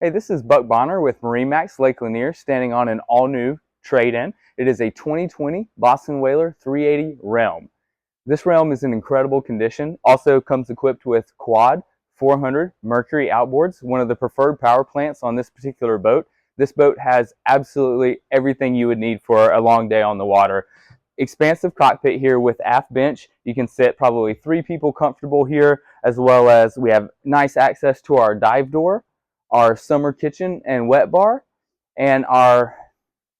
Hey, this is Buck Bonner with MarineMax Lake Lanier, standing on an all-new trade-in. It is a 2020 Boston Whaler 380 Helm. This Helm is in incredible condition. Also comes equipped with quad 400 Mercury outboards, one of the preferred power plants on this particular boat. This boat has absolutely everything you would need for a long day on the water. Expansive cockpit here with aft bench. You can sit probably 3 people comfortable here, as well as we have nice access to our dive door, our summer kitchen and wet bar, and our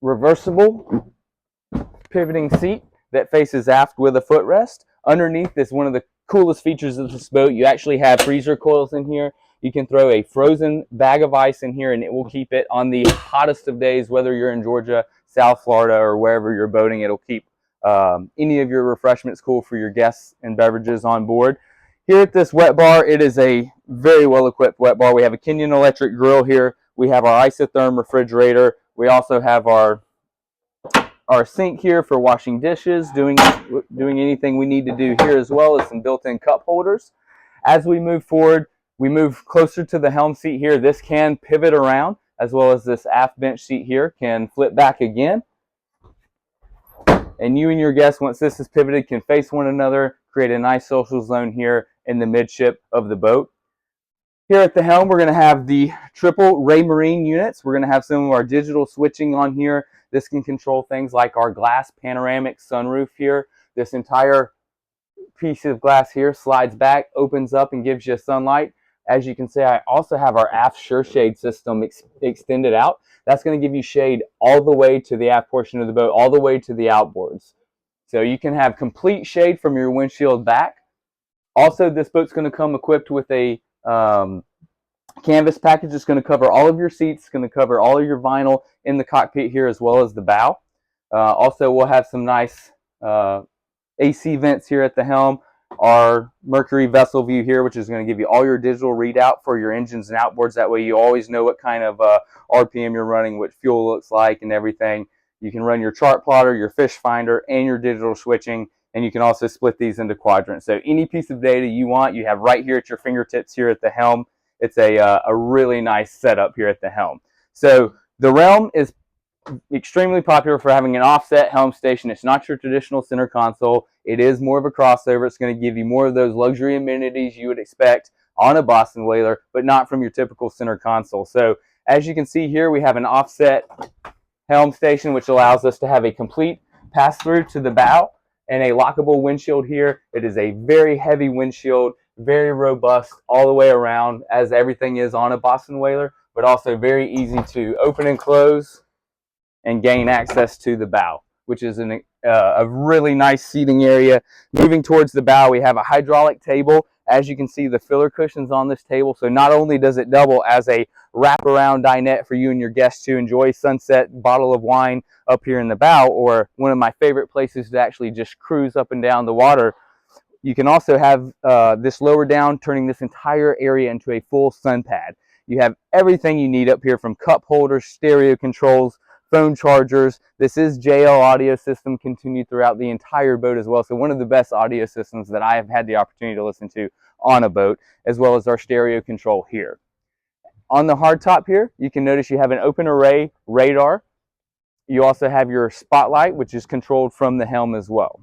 reversible pivoting seat that faces aft with a footrest. Underneath is one of the coolest features of this boat. You actually have freezer coils in here. You can throw a frozen bag of ice in here and it will keep it on the hottest of days, whether you're in Georgia, South Florida, or wherever you're boating. It'll keep any of your refreshments cool for your guests and beverages on board. Here at this wet bar, it is a very well-equipped wet bar. We have a Kenyon electric grill here. We have our isotherm refrigerator. We also have our sink here for washing dishes, doing anything we need to do here, as well as some built-in cup holders. As we move forward, we move closer to the helm seat here. This can pivot around, as well as this aft bench seat here can flip back again. And you and your guests, once this is pivoted, can face one another, create a nice social zone here in the midship of the boat. Here at the helm, we're going to have the triple Raymarine units. We're going to have some of our digital switching on here. This can control things like our glass panoramic sunroof here. This entire piece of glass here slides back, opens up, and gives you sunlight. As you can see, I also have our aft sure shade system extended out. That's going to give you shade all the way to the aft portion of the boat, all the way to the outboards. So you can have complete shade from your windshield back. Also, this boat's going to come equipped with a canvas package. It's going to cover all of your seats. It's going to cover all of your vinyl in the cockpit here, as well as the bow. Also, we'll have some nice AC vents here at the helm. Our Mercury vessel view here, which is going to give you all your digital readout for your engines and outboards. That way you always know what kind of RPM you're running, what fuel looks like, and everything. You can run your chart plotter, your fish finder, and your digital switching, and you can also split these into quadrants. So any piece of data you want, you have right here at your fingertips here at the helm. It's a really nice setup here at the helm. So the Helm is extremely popular for having an offset helm station. It's not your traditional center console. It is more of a crossover. It's going to give you more of those luxury amenities you would expect on a Boston Whaler, but not from your typical center console. So as you can see here, we have an offset helm station, which allows us to have a complete pass-through to the bow and a lockable windshield here. It is a very heavy windshield, very robust all the way around, as everything is on a Boston Whaler, but also very easy to open and close and gain access to the bow, which is a really nice seating area. Moving towards the bow, we have a hydraulic table. As you can see, the filler cushions on this table. So not only does it double as a wraparound dinette for you and your guests to enjoy sunset bottle of wine up here in the bow, or one of my favorite places to actually just cruise up and down the water, you can also have this lower down, turning this entire area into a full sun pad. You have everything you need up here, from cup holders, stereo controls, phone chargers. This is JL audio system continued throughout the entire boat as well. So one of the best audio systems that I have had the opportunity to listen to on a boat, as well as our stereo control here. On the hardtop here, you can notice you have an open array radar. You also have your spotlight, which is controlled from the helm as well.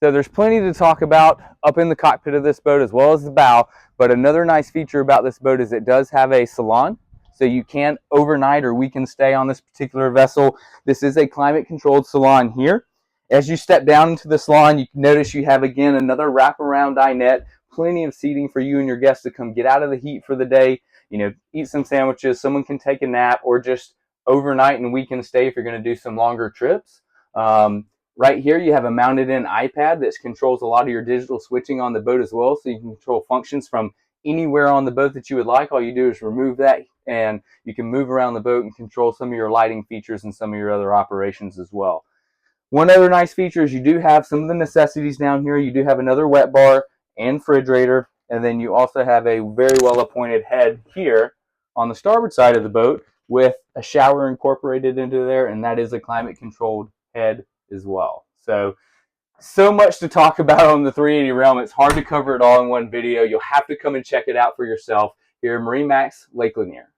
So there's plenty to talk about up in the cockpit of this boat, as well as the bow. But another nice feature about this boat is it does have a salon. So you can overnight or weekend stay on this particular vessel. This is a climate controlled salon here. As you step down into the salon, you can notice you have again another wraparound dinette, plenty of seating for you and your guests to come get out of the heat for the day, eat some sandwiches. Someone can take a nap, or just overnight and weekend stay if you're going to do some longer trips. Right here you have a mounted in iPad that controls a lot of your digital switching on the boat as well, so you can control functions from anywhere on the boat that you would like. All you do is remove that and you can move around the boat and control some of your lighting features and some of your other operations as well. One other nice feature is you do have some of the necessities down here. You do have another wet bar and refrigerator, and then you also have a very well appointed head here on the starboard side of the boat with a shower incorporated into there, and that is a climate controlled head as well. So much to talk about on the 380 Helm. It's hard to cover it all in one video. You'll have to come and check it out for yourself. here at MarineMax Lake Lanier.